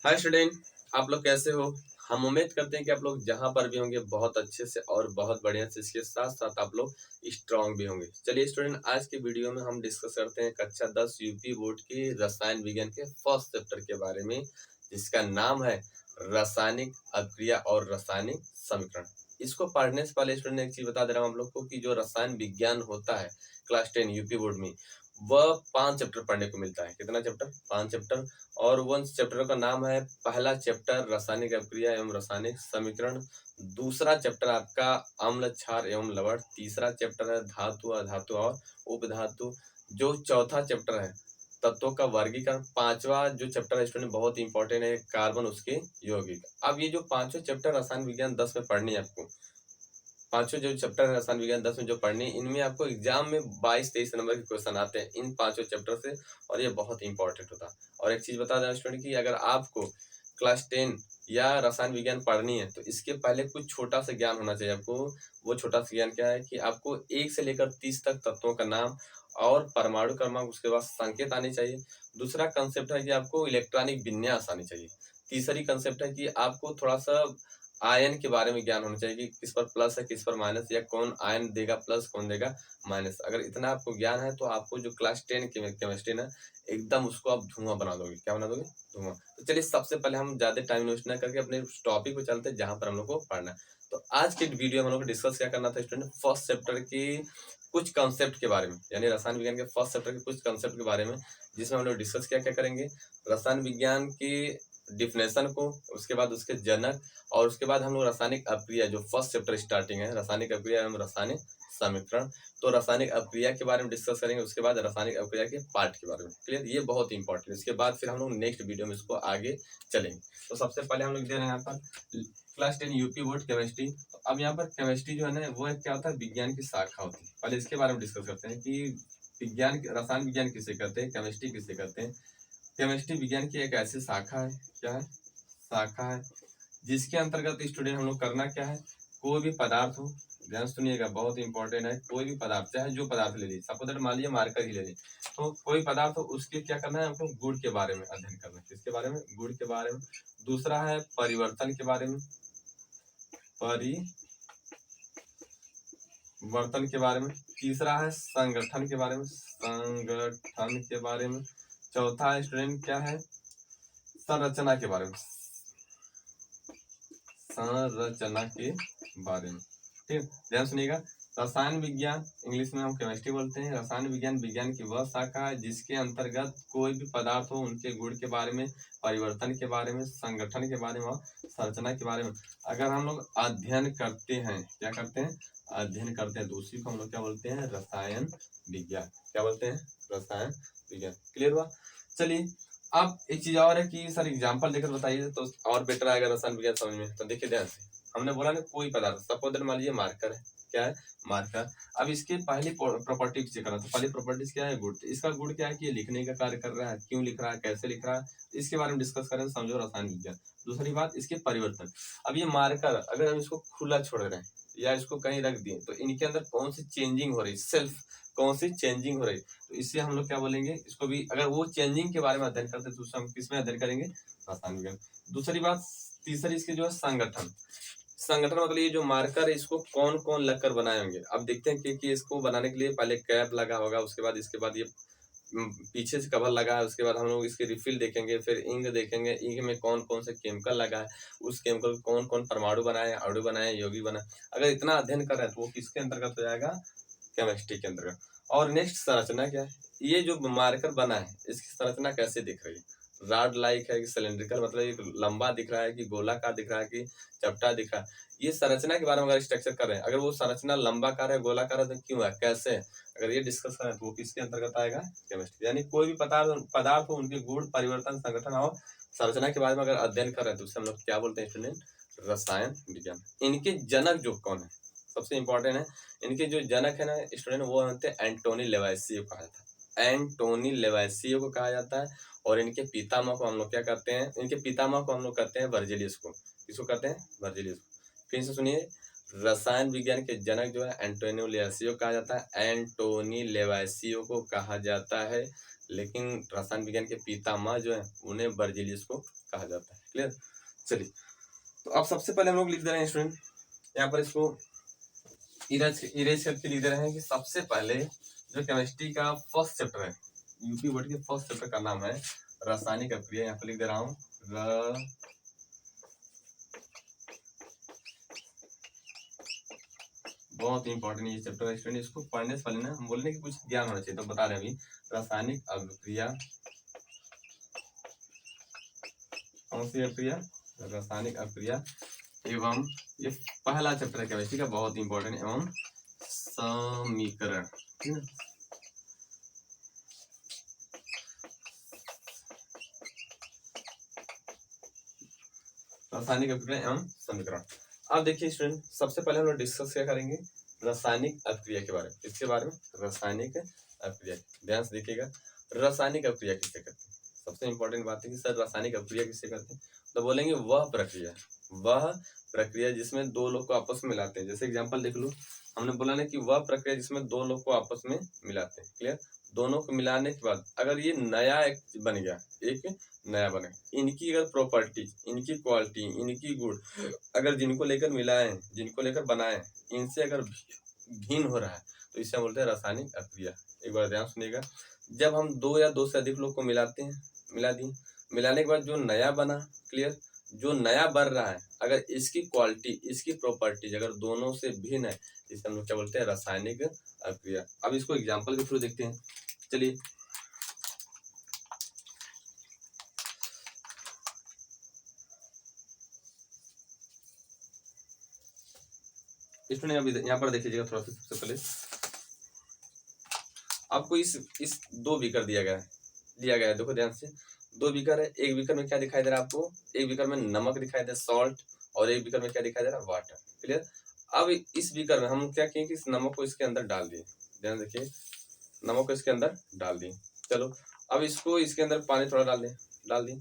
Hi student, आप लोग कैसे हो। हम उम्मीद करते हैं कि आप लोग जहां पर भी होंगे बहुत अच्छे से और बहुत बढ़िया से, इसके साथ साथ आप लोग स्ट्रांग भी होंगे। चलिए स्टूडेंट, आज के वीडियो में हम डिस्कस करते हैं कक्षा 10 यूपी बोर्ड की रसायन विज्ञान के फर्स्ट चैप्टर के बारे में, जिसका नाम है रासायनिक अभिक्रिया और रासायनिक समीकरण। इसको पढ़ने से पहले स्टूडेंट एक चीज बता दे रहा हूँ आप लोग को कि जो रसायन विज्ञान होता है क्लास 10 यूपी बोर्ड में, वह 5 चैप्टर पढ़ने को मिलता है। कितना चैप्टर? 5 चैप्टर। और वन चैप्टर का नाम है, पहला चैप्टर रासायनिक अभिक्रिया एवं रासायनिक समीकरण, दूसरा चैप्टर आपका अम्ल क्षार एवं लवण, तीसरा चैप्टर है धातु अधातु और उपधातु, जो चौथा चैप्टर है तत्वों का वर्गीकरण, पांचवा जो चैप्टर है स्टूडेंट बहुत इंपॉर्टेंट है, कार्बन उसके यौगिक। अब ये जो पांचों चैप्टर रसायन विज्ञान 10 में पढ़नी है आपको, पांचों जो चैप्टर है रसायन विज्ञान 10 में जो पढ़नी, इनमें आपको एग्जाम में 22-23 नंबर के क्वेश्चन आते हैं इन पांचों चैप्टर से, और ये बहुत इंपॉर्टेंट होता है। और एक चीज बता दें स्टूडेंट की अगर आपको क्लास 10 या रसायन विज्ञान पढ़नी है तो इसके पहले कुछ छोटा सा ज्ञान होना चाहिए आपको। वो छोटा सा ज्ञान क्या है कि आपको 1 से लेकर 30 तक तत्वों का नाम और परमाणु क्रमांक, उसके बाद संकेत आने चाहिए। दूसरा कंसेप्ट है कि आपको इलेक्ट्रॉनिक विन्यास आनी चाहिए। तीसरी कंसेप्ट है कि आपको थोड़ा सा आयन के बारे में ज्ञान होना चाहिए कि किस पर प्लस है किस पर माइनस, या कौन आयन देगा प्लस कौन देगा माइनस। अगर इतना आपको ज्ञान है तो आपको जो क्लास 10 केमिस्ट्री ना, एकदम उसको आप धुआं बना दोगे। क्या बना दोगे? धुआं। तो चलिए सबसे पहले हम ज्यादा टाइम वेस्ट ना करके अपने टॉपिक पे चलते हैं जहां पर हम लोग को पढ़ना है। तो आज के वीडियो में हम लोग को डिस्कस क्या करना था स्टूडेंट, फर्स्ट चैप्टर की कुछ कंसेप्ट के बारे में, यानी रसायन विज्ञान के फर्स्ट चैप्टर के कुछ कंसेप्ट के बारे में, जिसमें हम लोग डिस्कस क्या क्या करेंगे, रसायन विज्ञान की डिफिनेशन को, उसके बाद उसके जनक, और उसके बाद हम लोग रासायनिक अभिक्रिया जो फर्स्ट चैप्टर स्टार्टिंग है, रासायनिक अभिक्रिया एवं रासायनिक समीकरण, तो रासायनिक अभिक्रिया के बारे में डिस्कस करेंगे। उसके बाद रासायनिक अभिक्रिया के पार्ट के बारे में, क्लियर? ये बहुत इंपॉर्टेंट है। इसके बाद फिर हम लोग नेक्स्ट वीडियो में इसको आगे चलेंगे। तो सबसे पहले हम लोग दे रहे हैं यहाँ पर क्लास 10 यूपी बोर्ड केमिस्ट्री। तो अब यहाँ पर केमिस्ट्री जो है ना, वो क्या होता है, विज्ञान की शाखा होती है। पहले इसके बारे में डिस्कस करते हैं कि विज्ञान, रसायन विज्ञान किसे कहते हैं, केमिस्ट्री किसे कहते हैं। केमिस्ट्री विज्ञान की एक ऐसी शाखा है, क्या है, शाखा है, जिसके अंतर्गत स्टूडेंट हम लोग करना क्या है, कोई भी पदार्थ हो, ध्यान सुनिएगा बहुत इंपॉर्टेंट है, कोई भी पदार्थ, चाहे जो पदार्थ ले लीजिए, सपोज मान लीजिए मार्कर ही ले लीजिए, तो कोई पदार्थ हो उसके क्या करना है हमको, गुण के बारे में अध्ययन करना है। किसके बारे में? गुण के बारे में। दूसरा है परिवर्तन के बारे में, परिवर्तन के बारे में। तीसरा है संगठन के बारे में, संगठन के बारे में। चौथा है स्टूडेंट क्या है, संरचना के बारे में, संरचना के बारे में। ठीक, ध्यान सुनिएगा। रसायन विज्ञान, इंग्लिश में हम केमिस्ट्री बोलते हैं, रसायन विज्ञान विज्ञान की वह शाखा है जिसके अंतर्गत कोई भी पदार्थ हो उनके गुण के बारे में, परिवर्तन के बारे में, संगठन के बारे में और संरचना के बारे में अगर हम लोग अध्ययन करते हैं, क्या करते हैं, अध्ययन करते हैं, तो उसी को हम लोग क्या बोलते हैं, रसायन विज्ञान। क्या बोलते हैं? रसायन विज्ञान। क्लियर हुआ? चलिए अब एक चीज और है कि सर एग्जांपल देकर बताइए तो और बेटर आएगा रसायन विज्ञान समझ में। तो देखिए ध्यान से, हमने बोला ना कोई पदार्थ, सपोज मान लीजिए मार्कर है, क्या है, मार्कर। अब इसके पहली प्रॉपर्टी चेक करना, तो पहली प्रॉपर्टीज क्या है, गुण। इसका गुण क्या है कि ये लिखने का कार्य कर रहा है, क्यों लिख रहा है, कैसे लिख रहा है, इसके बारे में डिस्कस करें, समझो रसायन विज्ञान। दूसरी बात, इसके परिवर्तन। अब ये मार्कर अगर हम इसको खुला छोड़ रहे हैं या इसको कहीं रख दिए, तो इनके अंदर कौन सी चेंजिंग हो रही, सेल्फ कौन सी चेंजिंग हो रही, तो इससे हम लोग क्या बोलेंगे, इसको भी अगर वो चेंजिंग के बारे में अध्ययन करते हैं तो उससे हम किसमें अध्ययन करेंगे, रसायन विज्ञान। दूसरी बात, तीसरी इसकी जो है संगठन। संगठन मतलब ये जो मार्कर है इसको कौन कौन लगकर बनाए होंगे। अब देखते हैं कि इसको बनाने के लिए पहले कैप लगा होगा, इसके बाद ये पीछे से कवर लगा है, उसके बाद हम लोग इसकी रिफिल देखेंगे, फिर इंक देखेंगे, इंक में कौन कौन से केमिकल लगा है, उस केमिकल कौन कौन परमाणु बनाए, अणु बनाए, यौगिक बनाए। अगर इतना अध्ययन कर रहे हैं तो वो किसके अंतर्गत हो जाएगा, केमिस्ट्री के अंतर्गत। और नेक्स्ट संरचना क्या है, ये जो मार्कर बना है इसकी संरचना कैसे दिख रही है, रॉड लाइक है कि सिलेंड्रिकल, मतलब एक लंबा दिख रहा है कि गोलाकार दिख रहा है कि चपटा दिख रहा है। ये संरचना के बारे में अगर स्ट्रक्चर कर रहे हैं, अगर वो संरचना लंबाकार है गोलाकार है तो क्यों है, कैसे है, अगर ये डिस्कस करें तो वो किसके अंतर्गत आएगा, केमिस्ट्री। यानी कोई भी पदार्थ हो उनके गुण, परिवर्तन, संगठन और संरचना के बारे में अगर अध्ययन कर रहे हैं तो उसे हम लोग क्या बोलते हैं स्टूडेंट, रसायन विज्ञान। इनके जनक जो कौन है, सबसे इंपॉर्टेंट है, इनके जो जनक है ना स्टूडेंट, वो होते हैं एंटोनी लेवाइसियो कहा जाता है, एंटोनी लेवाइसियो को कहा जाता है। और इनके पितामह को हम लोग क्या करते हैं, इनके पितामह को हम लोग कहते हैं वर्जिलियस को। किसको कहते हैं, वर्जिलियस को। फिर से सुनिए, रसायन विज्ञान के जनक जो है एंटोनी लेवाइसियो कहा जाता है, एंटोनी लेवाइसियो को कहा जाता है। लेकिन रसायन विज्ञान के पितामह जो है उन्हें बर्जीलियस को कहा जाता है। क्लियर। चलिए, तो अब सबसे पहले हम लोग लिख दे रहे हैं स्टूडेंट, यहाँ पर इसको इरेज करके लिख दे रहे हैं कि सबसे पहले जो केमिस्ट्री का फर्स्ट चैप्टर है, यूपी बोर्ड के फर्स्ट चैप्टर का नाम है रासायनिक अभिक्रिया। यहाँ पर लिख दे रहा हूँ बहुत इंपॉर्टेंट ये चैप्टर है स्टूडेंट, इसको पढ़ने से पहले ना हम बोलने की कुछ ज्ञान होना चाहिए, तो बता रहे हैं अभी रासायनिक अभिक्रिया। कौन सी अभिक्रिया? रासायनिक अभिक्रिया एवं ये पहला चैप्टर है केमिस्ट्री का, बहुत इंपॉर्टेंट, एवं समीकरण। रासायनिक अभिक्रिया एवं समीकरण। अब देखिए स्टूडेंट, सबसे पहले हम लोग डिस्कस क्या करेंगे? रासायनिक अभिक्रिया के बारे में। इसके बारे में रासायनिक अभिक्रिया, ध्यान से देखिएगा, रासायनिक अभिक्रिया किसे कहते हैं? सबसे इंपॉर्टेंट बात है कि सर रासायनिक अभिक्रिया किसे कहते हैं, तो बोलेंगे वह प्रक्रिया जिसमें दो लोग को आपस में मिलाते हैं। जैसे एग्जांपल देख लो, हमने बोला ना कि वह प्रक्रिया जिसमें दो लोग को आपस में मिलाते हैं। क्लियर। दोनों को मिलाने के बाद अगर ये नया एक बन गया, एक नया बने, इनकी अगर प्रॉपर्टीज, इनकी क्वालिटी, इनकी गुण अगर जिनको लेकर मिलाए, जिनको लेकर बनाए, इनसे अगर भिन्न हो रहा है तो इसे हम बोलते हैं रासायनिक अभिक्रिया। एक बार ध्यान सुनिएगा, जब हम दो या दो से अधिक लोग को मिलाते हैं, मिला दिए, मिलाने के बाद जो नया बना, क्लियर, जो नया बन रहा है अगर इसकी क्वालिटी, इसकी प्रॉपर्टीज अगर दोनों से भिन्न है, इसे हम लोग क्या बोलते हैं? रासायनिक अभिक्रिया। अब इसको एग्जाम्पल के थ्रू देखते हैं। चलिए, इसमें अभी यहाँ पर देखिएगा थोड़ा सा, सबसे पहले आपको इस दो बीकर दिया गया है, देखो ध्यान से, दो बीकर है। एक बीकर में क्या दिखाई दे रहा है आपको? एक बीकर में नमक दिखाई दे रहा है, सॉल्ट, और एक बीकर में क्या दिखाई दे रहा है? वाटर। क्लियर। अब इस बीकर में हम क्या किए कि इस नमक को इसके अंदर डाल दिए, ध्यान देखिए, नमक को इसके अंदर डाल दिए। चलो, अब इसको इसके अंदर पानी थोड़ा डाल दिए।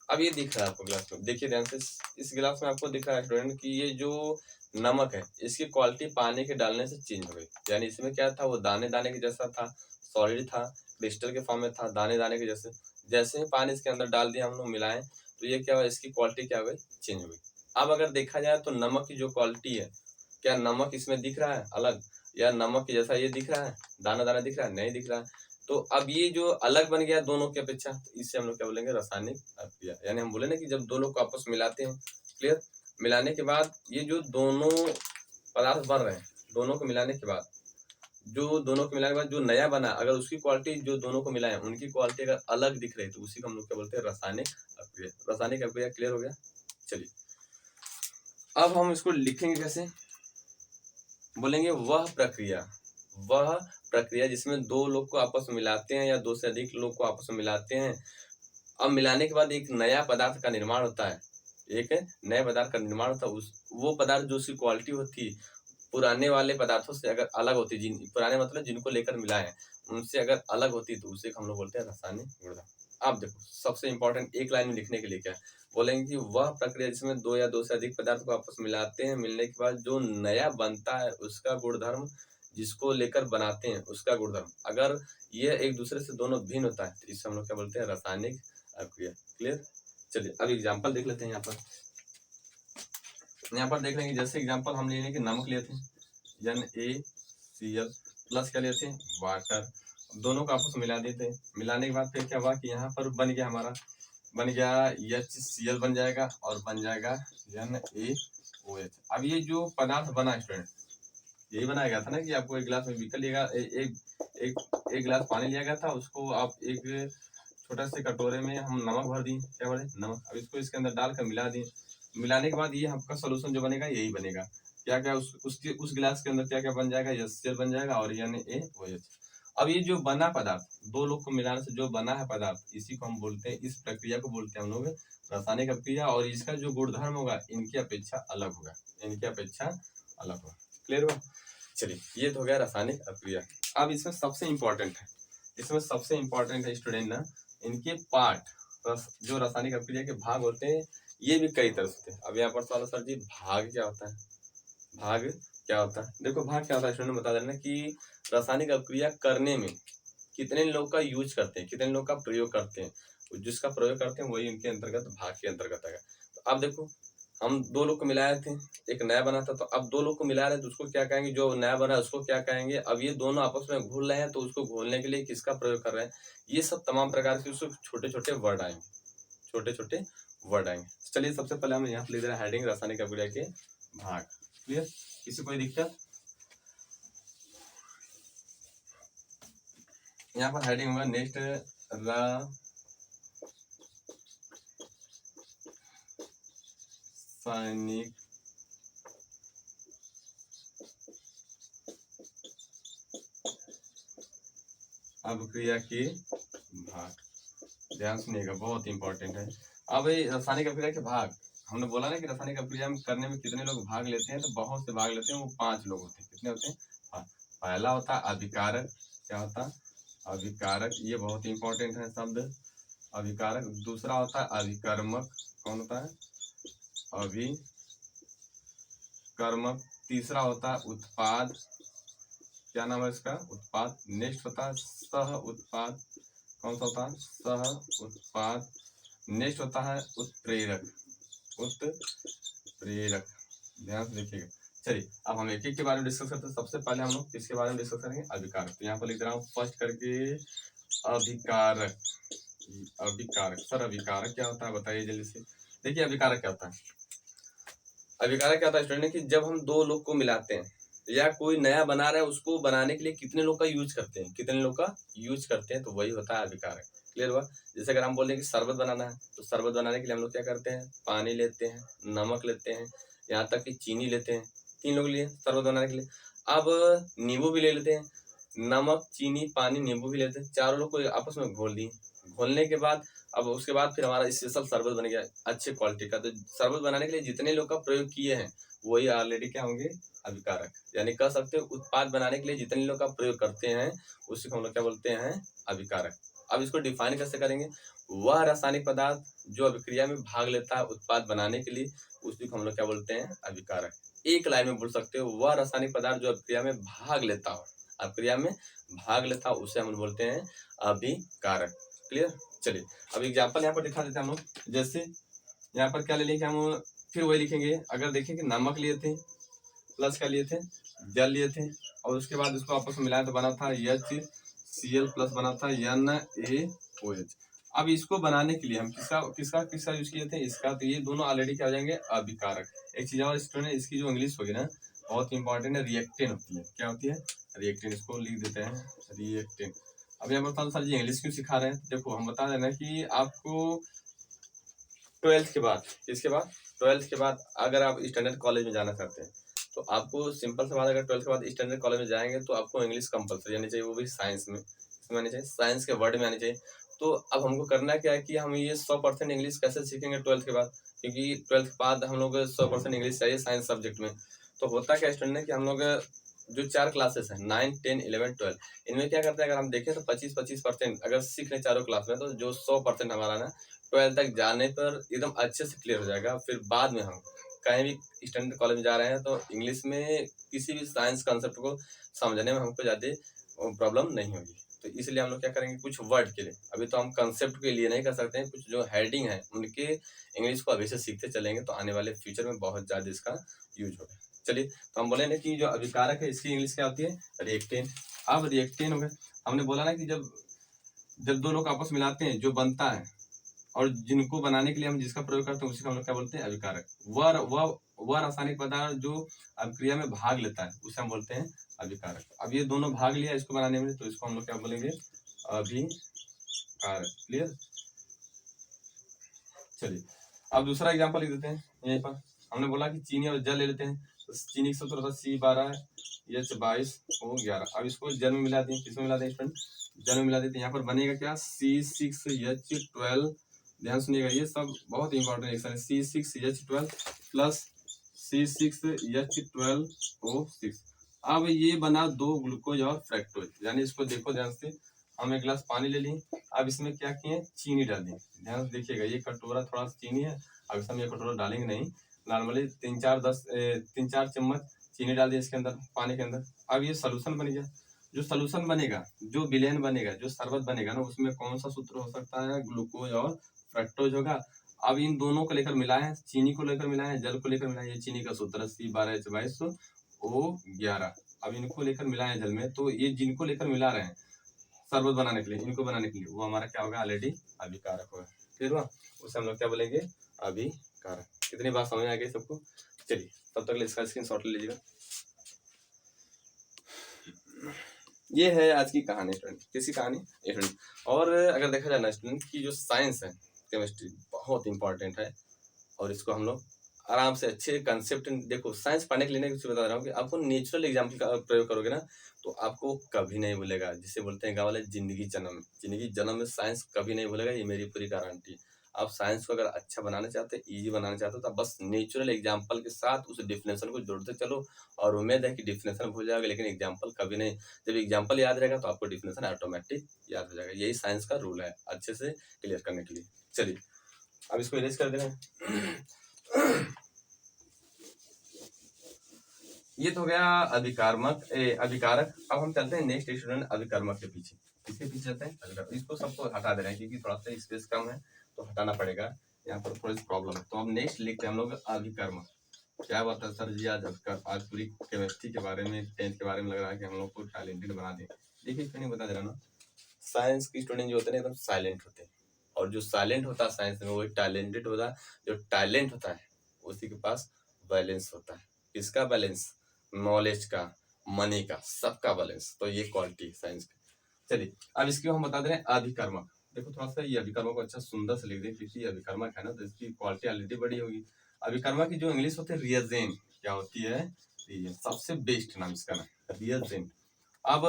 अब ये दिख रहा है आपको गिलास में, देखिए ध्यान से, इस गिलास में आपको दिख रहा है स्टूडेंट कि ये जो नमक है इसकी क्वालिटी पानी के डालने से चेंज हो गई। यानी इसमें क्या था? वो दाने दाने के जैसा था, सॉलिड था, क्रिस्टल के फॉर्म में था, दाने दाने के जैसे। जैसे ही पानी इसके अंदर डाल दिया हम लोग, मिलाएं, तो ये क्या हुआ? इसकी क्वालिटी क्या हो गई? चेंज हो गई। अब अगर देखा जाए तो नमक की जो क्वालिटी है, क्या नमक इसमें दिख रहा है अलग, या नमक जैसा ये दिख रहा है, दाना दाना दिख रहा है? नहीं दिख रहा है। तो अब ये जो अलग बन गया दोनों की अपेक्षा, तो इससे हम लोग क्या बोलेंगे? रासायनिक अभिक्रिया। यानी हम बोले ना कि जब दो लोग को आपस में मिलाते हैं, क्लियर, मिलाने के बाद ये जो दोनों पदार्थ बन रहे हैं, दोनों को मिलाने के बाद जो नया बना, अगर उसकी क्वालिटी जो दोनों को मिलाए उनकी क्वालिटी अगर अलग दिख रही है, तो उसी को हम लोग क्या बोलते हैं? रासायनिक अभिक्रिया। रासायनिक अभिक्रिया क्लियर हो गया। चलिए, अब हम इसको लिखेंगे कैसे? बोलेंगे वह प्रक्रिया जिसमें दो लोग को आपस में मिलाते हैं या दो से अधिक लोग को आपस में मिलाते हैं। अब मिलाने के बाद एक नया पदार्थ का निर्माण होता है, एक नए पदार्थ का निर्माण होता है। वो पदार्थ जो उसकी क्वालिटी होती है पुराने वाले पदार्थों से अगर अलग होती, पुराने मतलब जिनको लेकर मिलाए उनसे अगर अलग होती, तो उसे हम लोग बोलते हैं रासायनिक गुणधर्म। अब देखो, सबसे इंपॉर्टेंट एक लाइन में लिखने के लिए क्या है, बोलेंगे कि वह प्रक्रिया जिसमें दो या दो से अधिक पदार्थ को आपस में मिलाते हैं, मिलने के बाद जो नया बनता है उसका गुणधर्म, जिसको लेकर बनाते हैं उसका गुणधर्म अगर यह एक दूसरे से दोनों भिन्न होता है, तो इसे हम लोग क्या बोलते हैं? रासायनिक अभिक्रिया। क्लियर। चलिए, अब एग्जाम्पल देख लेते हैं। यहाँ पर देख लेंगे, जैसे एग्जाम्पल हम ले लें कि नमक लिए थे, NaCl प्लस क्या लिए थे? वाटर। दोनों को आपस में मिला दिए थे। मिलाने के बाद फिर क्या हुआ कि यहाँ पर बन गया HCl बन जाएगा, और बन जाएगा NaOH। अब ये जो पदार्थ बना स्टूडेंट, यही बनाया गया था ना कि आपको एक गिलास में बीकर लिएगा, एक गिलास पानी लिया गया था, उसको आप एक छोटा से कटोरे में हम नमक भर दिए, क्या भरे? नमक। अब इसको इसके अंदर डालकर मिला दिए। मिलाने के बाद ये आपका सोल्यूशन जो बनेगा यही बनेगा। क्या क्या उस गिलास के अंदर क्या क्या बन जाएगा? HCl बन जाएगा और NaOH। अब ये जो बना पदार्थ, दो लोग को मिलाने से जो बना है पदार्थ, इसी को हम बोलते हैं, इस प्रक्रिया को बोलते हैं हम लोग रासायनिक अभिक्रिया। और इसका जो गुणधर्म होगा इनकी अपेक्षा अलग होगा, क्लियर हुआ? चलिए, ये तो हो गया रासायनिक अभिक्रिया। अब इसमें सबसे इंपॉर्टेंट है स्टूडेंट ना, इनके पार्ट, जो रासायनिक अभिक्रिया के भाग होते हैं, ये भी कई तरह से होते हैं। अब यहाँ पर सवाल, सर जी भाग क्या होता है? देखो भाग क्या होता है स्टूडेंट, बता देना कि रासायनिक अभिक्रिया करने में कितने लोग का यूज करते हैं, कितने लोग का प्रयोग करते हैं, जिसका प्रयोग करते हैं वही उनके अंतर्गत भाग के अंतर्गत आएगा। तो अब देखो हम दो लोग को मिलाए थे, एक नया बना था, तो अब दो लोग को मिला रहे हैं तो उसको क्या कहेंगे, जो नया बना है उसको क्या कहेंगे। अब ये दोनों आपस में घुल रहे हैं तो उसको घोलने के लिए किसका प्रयोग कर रहे हैं, ये सब तमाम प्रकार के उसको छोटे छोटे वर्ड आएंगे, छोटे छोटे वर्ड आएंगे। चलिए सबसे पहले हम यहाँ पे लिख दे रहे हैं हेडिंग रासायनिक अभिक्रिया के भाग। क्लियर, किसी कोई दिक्कत? यहाँ पर हेडिंग होगा नेक्स्ट रासायनिक अभिक्रिया के भाग। ध्यान सुनिएगा, बहुत इंपॉर्टेंट है। अब ये रासायनिक अभिक्रिया के भाग, हमने बोला ना कि रासायनिक अभिक्रिया में करने में कितने लोग भाग लेते हैं, तो बहुत से भाग लेते हैं, वो 5 लोग होते हैं। कितने होते हैं? पहला होता है अभिकारक। क्या होता है? अभिकारक, ये बहुत इंपॉर्टेंट है शब्द, अभिकारक। दूसरा होता है अभिकर्मक। कौन होता है? अभिकर्मक। तीसरा होता है उत्पाद। क्या नाम है इसका? उत्पाद। नेक्स्ट होता है सह उत्पाद। कौन सा होता है? सह उत्पाद। नेक्स्ट होता है उत्प्रेरक। उत्प्रेरक, ध्यान से देखिएगा। चलिए अब हम एक एक के बारे में डिस्कस करते हैं। सबसे पहले हम लोग किसके बारे में डिस्कस करेंगे? अभिकारक। तो यहाँ पर लिख रहा हूँ फर्स्ट करके अभिकारक। अभिकारक, सर अभिकारक क्या होता है बताइए जल्दी से। देखिए अभिकारक क्या होता है? अभिकारक क्या होता है स्टूडेंट, कि जब हम दो लोग को मिलाते हैं या कोई नया बना रहा है, उसको बनाने के लिए कितने लोग का यूज करते हैं, कितने लोग का यूज करते हैं, तो वही होता है अभिकारक। क्लियर हुआ? जैसे अगर हम बोल दें कि शरबत बनाना है, तो शरबत बनाने के लिए हम लोग क्या करते हैं? पानी लेते हैं, नमक लेते हैं, यहाँ तक कि चीनी लेते हैं। 3 लोग लिए शरबत बनाने के लिए। अब नींबू भी ले लेते हैं, नमक, चीनी, पानी, नींबू भी लेते हैं। चारों लोग को आपस में घोल दिए। घोलने के बाद अब उसके बाद फिर हमारा स्पेशल शरबत बन गया अच्छे क्वालिटी का। तो शरबत बनाने के लिए जितने लोग का प्रयोग किए हैं वही ऑलरेडी क्या होंगे? अभिकारक। यानी कह सकते हो उत्पाद बनाने के लिए जितने लोग का प्रयोग करते हैं उसी को हम लोग क्या बोलते हैं? अभिकारक। अब इसको डिफाइन कैसे करेंगे? वह रासायनिक पदार्थ जो अभिक्रिया में भाग लेता है उत्पाद बनाने के लिए, उसी को हम लोग क्या बोलते हैं? अभिकारक। एक लाइन में बोल सकते हो, वह रासायनिक पदार्थ जो अभिक्रिया में भाग लेता हो, अभिक्रिया में भाग लेता हो, उसे हम बोलते हैं अभिकारक। क्लियर? चलिए अब एग्जाम्पल यहाँ पर दिखा देते हैं हम लोग। जैसे यहाँ पर क्या ले लेंगे हम, फिर वही लिखेंगे। अगर देखें कि नमक लिए थे, प्लस क्या लिए थे? जल लिए थे, और उसके बाद इसको आपस में मिलाया तो बना था HCl प्लस बना था NaOH। अब इसको बनाने के लिए हम किसका किसका किसका यूज किए थे? इसका। तो ये दोनों ऑलरेडी क्या हो जाएंगे? अभिकारक। एक चीज और स्टूडेंट, इसकी जो इंग्लिश होगी ना बहुत इंपॉर्टेंट है, रिएक्टेंट होती है। क्या होती है? रिएक्टेंट। इसको लिख देते हैं रिएक्टेंट। अब यहाँ बता दो सर जी इंग्लिश क्यों सिखा रहे हैं? देखो हम बता देना कि आपको 12th के बाद, इसके बाद 12th के बाद अगर आप स्टैंडर्ड कॉलेज में जाना चाहते हैं तो आपको सिंपल सी बात, अगर 12th के बाद स्टैंडर्ड कॉलेज में जाएंगे तो आपको इंग्लिश कंपलसरी आनी चाहिए, वो भी साइंस में। इसमें आनी चाहिए, साइंस के वर्ड में आनी चाहिए। तो अब हमको करना क्या है कि हम ये 100% इंग्लिश कैसे सीखेंगे 12th के बाद, क्योंकि 12th के बाद हम लोग 100% इंग्लिश चाहिए साइंस सब्जेक्ट में। तो होता क्या स्टूडेंट है कि हम लोग जो 4 क्लासेस हैं 9, 10, 11, 12, इनमें क्या करते हैं अगर हम देखें तो 25% अगर सीख लें चारों क्लास में, तो जो 100% हमारा ना 12 तक जाने पर एकदम अच्छे से क्लियर हो जाएगा। फिर बाद में हम कहीं भी स्टैंडर्ड कॉलेज में जा रहे हैं तो इंग्लिश में किसी भी साइंस कॉन्सेप्ट को समझने में हमको ज़्यादा प्रॉब्लम नहीं होगी। तो इसलिए हम लोग क्या करेंगे, कुछ वर्ड के लिए अभी तो हम कंसेप्ट के लिए नहीं कर सकते हैं, कुछ जो हेडिंग है उनके इंग्लिश को अभी से सीखते चलेंगे तो आने वाले फ्यूचर में बहुत ज़्यादा इसका यूज होगा। चलिए तो हम बोले ना कि जो अभिकारक है इसकी इंग्लिश क्या होती है? रिएक्टेंट। अब रिएक्टेंट हो गया, हमने बोला ना कि जब दो लोग आपस मिलाते हैं जो बनता है और जिनको बनाने के लिए हम जिसका प्रयोग करते हैं उसी को हम लोग क्या बोलते हैं? अभिकारक। वह रासायनिक पदार्थ जो अभिक्रिया में भाग लेता है उसे हम बोलते हैं अभिकारक। अब ये दोनों भाग लिया इसको बनाने में, तो इसको हम लोग क्या बोलेंगे? अभिकारक। क्लियर? चलिए अब दूसरा एग्जाम्पल लिख देते हैं। यहीं पर हमने बोला कि चीनी और जल ले लेते हैं, तो चीनी का सूत्र होता है C12H22O11। अब इसको जल में मिला दें, किसमें मिला दें स्टूडेंट? जल में मिला देते हैं। यहाँ पर बनेगा क्या? C6H12। ध्यान सुनिएगा, ये सब बहुत इंपॉर्टेंट रिएक्शन है। C6H12 plus C6H12O6। अब ये बना 2 ग्लूकोज और फ्रक्टोज। यानी इसको देखो ध्यान से, हम एक गिलास पानी ले लिए, अब इसमें क्या किए? चीनी डाल दी। ध्यान से देखिएगा, ये कटोरा थोड़ा सा चीनी है, अब इसमें ये कटोरा डालेंगे नहीं, नॉर्मली 3-4 चम्मच चीनी डाल दी इसके अंदर, पानी के अंदर। अब ये सोल्यूशन बन गया। जो सोल्यूशन बनेगा, जो विलेन बनेगा, जो शरबत बनेगा ना, उसमें कौन सा सूत्र हो सकता है, ग्लूकोज और फ्रक्टोज होगा। अब इन दोनों को लेकर मिलाए हैं, चीनी को लेकर मिलाए हैं, जल को लेकर मिलाए, ये चीनी का सूत्र C12H22O11। अब इनको लेकर मिलाए हैं जल में, तो ये जिनको लेकर मिला रहे हैं शरबत बनाने के लिए, इनको बनाने के लिए, वो हमारा क्या होगा, ऑलरेडी अभिकारक होगा। फिर हुआ, उसे हम लोग क्या बोलेंगे, अभिकारक। कितनी बात समझ आ गई सबको? चलिए तब तक इसका स्क्रीनशॉट ले लीजिएगा। ये है आज की कहानी स्टूडेंट। किसकी कहानी? स्टूडेंट। और अगर देखा जाए ना स्टूडेंट की जो साइंस है, केमिस्ट्री बहुत इंपॉर्टेंट है, और इसको हम लोग आराम से अच्छे कंसेप्ट, देखो साइंस पढ़ने के लिए नहीं, कुछ बता रहा हूँ कि आपको नेचुरल एग्जाम्पल का प्रयोग करोगे ना, तो आपको कभी नहीं भूलेगा। जिसे बोलते हैं गाँव वाले जिंदगी जन्म में साइंस कभी नहीं भूलेगा, ये मेरी पूरी गारंटी। आप साइंस को अगर अच्छा बनाना चाहते हैं, इजी बनाना चाहते हो, तो बस नेचुरल एग्जाम्पल के साथ उस डिफिनेशन को जोड़ते चलो, और उम्मीद है कि डिफिनेशन भूल जाओगे, लेकिन एग्जाम्पल कभी नहीं। जब एग्जाम्पल याद रहेगा तो आपको डिफिनेशन ऑटोमेटिक याद हो जाएगा। यही साइंस का रूल है अच्छे से क्लियर करने के लिए। चलिए अब इसको इरेज कर दे रहे हैं। ये तो हो गया अभिकारक। अब हम चलते हैं नेक्स्ट स्टूडेंट, अभिकर्मक के पीछे। इसके पीछे चलते हैं अभिकर्मक। इसको सबको हटा दे रहे हैं क्योंकि थोड़ा सा स्पेस कम है, तो हटाना पड़ेगा, यहाँ पर थोड़ी सी प्रॉब्लम है। तो अब नेक्स्ट लिखते हैं हम लोग अभिकर्मक। क्या बात है सर जी, आज पूरी केमिस्ट्री के बारे में, 10th के बारे में लग रहा है कि हम लोग को टैलेंटेड बना दें। देखिए क्यों नहीं बता दे रहा ना, साइंस की स्टूडेंट जो होते हैं एकदम साइलेंट होते हैं, और जो साइलेंट होता है साइंस में वही टैलेंटेड होता है। जो टैलेंट होता है उसी के पास बैलेंस होता है। किसका बैलेंस? नॉलेज का, मनी का, सबका बैलेंस। तो ये क्वालिटी साइंस की। चलिए अब इसकी हम बता दे रहे हैं अभिकर्मक। देखो थोड़ा सा ये अभिकर्मक को अच्छा सुंदर से लिख दे, क्योंकि अभिकर्मक है ना, तो इसकी क्वालिटी ऑलरेडी बड़ी होगी। अभिकर्मक की जो इंग्लिश होती है रिएजेंट, क्या होती है? रिएजेंट। सबसे बेस्ट नाम इसका ना, रिएजेंट। अब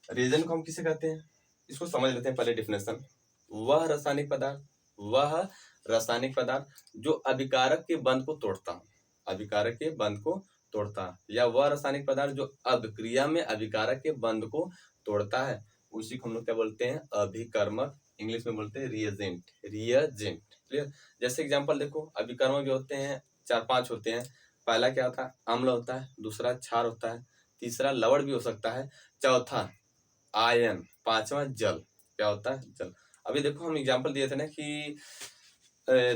रिएजेंट को हम किसे कहते हैं, इसको समझ लेते हैं पहले डिफिनेशन। वह रासायनिक पदार्थ जो अभिकारक के बंध को तोड़ता, अभिकारक के बंध को तोड़ता, या वह रासायनिक पदार्थ जो अभिक्रिया में अभिकारक के बंध को तोड़ता है, उसी को हम लोग क्या बोलते हैं? अभिकर्मक। इंग्लिश में बोलते हैं रिएजेंट। क्लियर? जैसे एग्जांपल देखो, अभिकर्मक जो होते हैं 4-5 होते हैं। पहला क्या होता है? अम्ल होता है, दूसरा क्षार होता है, तीसरा लवण भी हो सकता है, चौथा आयन, पांचवा जल। क्या होता है? जल। अभी देखो हम एग्जांपल दिए थे ना कि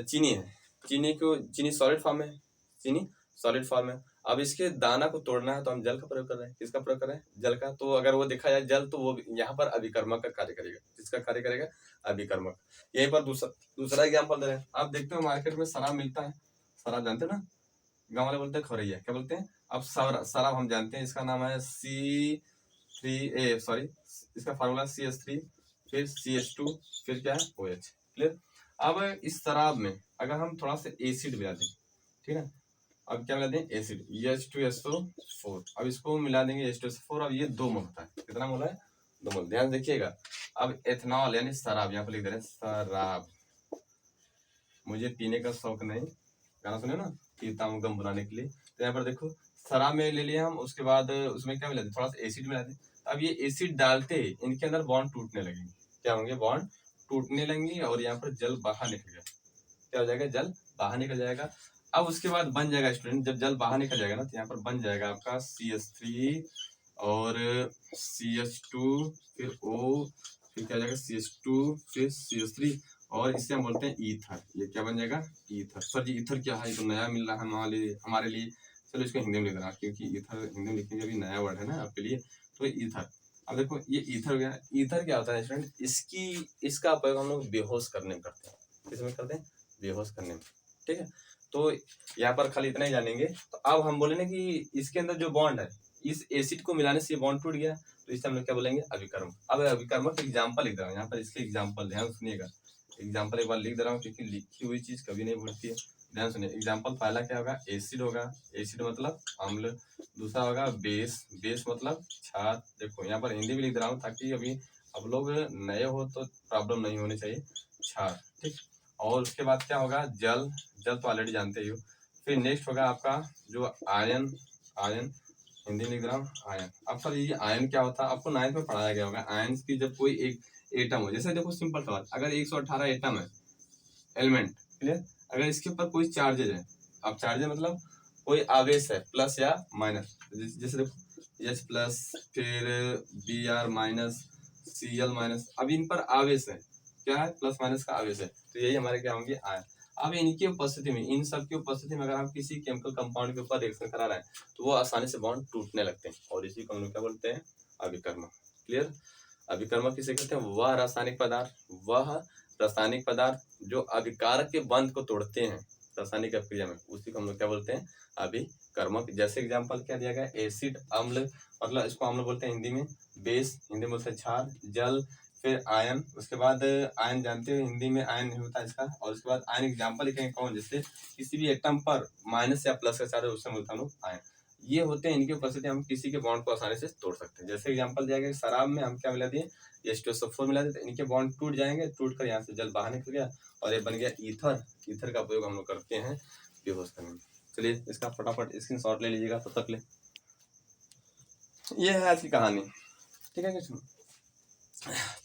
चीनी है, चीनी सॉलिड फॉर्म है, चीनी सॉलिड फॉर्म है। अब इसके दाना को तोड़ना है तो हम जल का प्रयोग कर रहे हैं। किसका प्रयोग कर रहे हैं? जल का। तो अगर वो देखा जाए जल, तो वो यहाँ पर अभिकर्मक का कार्य करेगा। किसका कार्य करेगा? अभिकर्मक। यहीं पर दूसरा एग्जाम्पल दे रहे हैं। आप देखते हो मार्केट में शराब मिलता है, शराब जानते हो ना, गाँव वाले बोलते हैं खौरैया, क्या बोलते हैं? अब शराब हम जानते हैं, इसका नाम है इसका फार्मूला CH3, फिर CH2, फिर क्या है? OH। क्लियर? अब इस शराब में अगर हम थोड़ा सा एसिड मिला दें, ठीक है, अब क्या मिला दें? Acid, H2SO4। अब इसको मिला देंगे H2SO4। अब ये 2 मोल होता है। कितना मोल है? 2 मोल। ध्यान देखिएगा। अब एथनॉल यानी शराब, यहाँ पर लिख दे रहे हैं शराब। मुझे पीने का शौक नहीं, गाना सुने ना, पीता हूँ गम बुलाने के लिए। तो यहाँ पर देखो शराब में ले लिया हम, उसके बाद उसमें क्या मिला दे? थोड़ा सा एसिड मिला दे। अब ये एसिड डालते इनके अंदर बॉन्ड टूटने लगेंगे। क्या होंगे? बॉन्ड टूटने लगेंगे, और यहाँ पर जल बाहर निकल गया। क्या हो जाएगा? जल बाहर निकल जाएगा। अब उसके बाद बन जाएगा स्टूडेंट, जब जल बाहर निकल जाएगा ना, तो यहाँ पर बन जाएगा आपका CH3 और CH2, फिर O, फिर क्या जाएगा? CH2, फिर CH3, और इससे हम बोलते हैं ईथर। ये क्या बन जाएगा? ईथर। सर जी ईथर क्या है? ये तो नया मिल रहा है हमारे लिए। चलो इसको हिंदी में लिख रहा हूँ, क्योंकि ईथर हिंदी में लिखेंगे, अभी नया वर्ड है ना आपके लिए। तो ईथर। अब देखो ये ईथर हो गया। ईथर क्या होता है स्टूडेंट? इसका उपयोग हम लोग बेहोश करने में करते हैं। किसमें करते हैं? बेहोश करने में। ठीक है, तो यहाँ पर खाली इतना ही जानेंगे। तो अब हम बोले ना कि इसके अंदर जो बॉन्ड है, इस एसिड को मिलाने से बॉन्ड टूट गया, तो इससे हम लोग क्या बोलेंगे? अभिकर्मक। अब अभिकर्मक एग्जाम्पल लिख रहा हूँ यहाँ पर, इसके एग्जाम्पल ध्यान सुनिएगा। एग्जाम्पल एक बार लिख दे रहा हूँ, क्योंकि लिखी हुई चीज कभी नहीं भूलती है। ध्यान सुनिए। एग्जाम्पल पहला क्या होगा? एसिड होगा, एसिड मतलब अम्ल। दूसरा होगा बेस, बेस मतलब क्षार। देखो यहाँ पर हिंदी भी लिख दे रहा हूँ, ताकि अभी अब लोग नए हो तो प्रॉब्लम नहीं होनी चाहिए। क्षार, ठीक। और उसके बाद क्या होगा? जल, जल तो ऑलरेडी जानते ही हो। फिर नेक्स्ट होगा आपका जो आयन, आयन हिंदी लिख रहा हूँ आयन। अब सर ये आयन क्या होता है? आपको 9th में पढ़ाया गया होगा। आयन की जब कोई एक एटम हो, जैसे देखो सिंपल सवाल, अगर 118 एटम है, एलिमेंट, क्लियर, अगर इसके ऊपर कोई चार्जेज है, अब चार्जेज मतलब कोई आवेश है, प्लस या माइनस। जैसे देखो H प्लस, फिर Br माइनस, Cl माइनस। अब इन पर आवेश है, क्या है, प्लस माइनस का आवेश है, तो यही हमारे क्या होंगे, आयन। अब इनकी उपस्थिति में, इन सब की उपस्थिति में अगर हम किसी केमिकल कंपाउंड के ऊपर रिएक्शन करा रहे हैं तो वो आसानी से बॉन्ड टूटने लगते हैं, और इसी को हम लोग क्या बोलते हैं, अभिकर्मक। क्लियर। अभिकर्मक किसे कहते हैं, वह रासायनिक पदार्थ जो अभिकारक के बंध को तोड़ते हैं रासायनिक प्रक्रिया में, उसी को हम लोग क्या बोलते हैं, अभिकर्मक। जैसे एग्जांपल क्या दिया गया, एसिड, अम्ल, मतलब इसको हम लोग बोलते हैं हिंदी में बेस, हिंदी में बोलते हैं क्षार, जल, फिर आयन, उसके बाद आयन जानते हो हिंदी में आयन नहीं होता इसका, और उसके बाद आयन एग्जांपल लिखेंगे कौन, जैसे किसी भी एटम पर माइनस या प्लस का चार्ज है उससे बोलते हैं हम लोग आयन। ये होते हैं, इनकी उपस्थिति हम किसी के बॉन्ड को आसानी से तोड़ सकते हैं। जैसे एग्जांपल दिया गया, शराब में हम क्या मिला दिए, H2SO4 मिला दिए, तो इनके बॉन्ड टूट जाएंगे, टूट कर यहाँ से जल बाहर निकल गया और ये बन गया ईथर। ईथर का उपयोग हम लोग करते हैं बेहोश करने में। चलिए इसका फटाफट स्क्रीनशॉट ले लीजिएगा तब तक ले। ये है आज की कहानी, ठीक है क्या।